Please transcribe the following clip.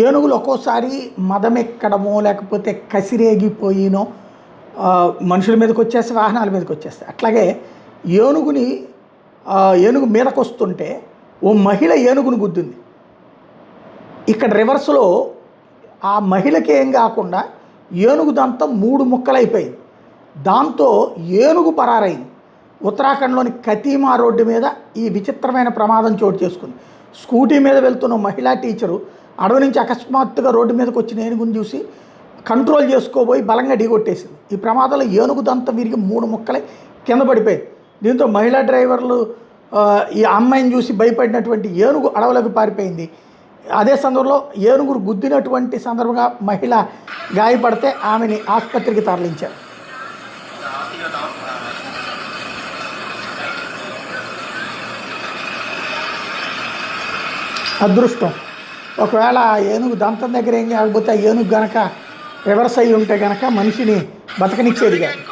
ఏనుగులు ఒక్కోసారి మదమెక్కడమో లేకపోతే కసిరేగిపోయినో మనుషుల మీదకి వచ్చేస్తే వాహనాల మీదకి వచ్చేస్తాయి. అట్లాగే ఏనుగుని ఏనుగు మీదకొస్తుంటే ఓ మహిళ ఏనుగును గుద్దింది. ఇక్కడ రివర్స్లో ఆ మహిళకి ఏం కాకుండా ఏనుగు దంతం 3 ముక్కలైపోయింది. దాంతో ఏనుగు పరారైంది. ఉత్తరాఖండ్లోని కతీమా రోడ్డు మీద ఈ విచిత్రమైన ప్రమాదం చోటు చేసుకుంది. స్కూటీ మీద వెళ్తున్న మహిళా టీచరు అడవి నుంచి అకస్మాత్తుగా రోడ్డు మీదకి వచ్చిన ఏనుగుని చూసి కంట్రోల్ చేసుకోబోయి బలంగా ఢీకొట్టేసింది. ఈ ప్రమాదంలో ఏనుగు దంతం విరిగి 3 ముక్కలై కింద పడిపోయింది. దీంతో మహిళా డ్రైవర్లు ఈ అమ్మాయిని చూసి భయపడినటువంటి ఏనుగు అడవులకు పారిపోయింది. అదే సందర్భంలో ఏనుగురు గుద్దినటువంటి సందర్భంగా మహిళ గాయపడితే ఆమెని ఆసుపత్రికి తరలించారు. అదృష్టం. ఒకవేళ ఏనుగు దంతం దగ్గర ఏం కాకపోతే ఆ ఏనుగు గనక రివర్స్ అయ్యి ఉంటే కనుక మనిషిని బతకనిచ్చేది కాదు.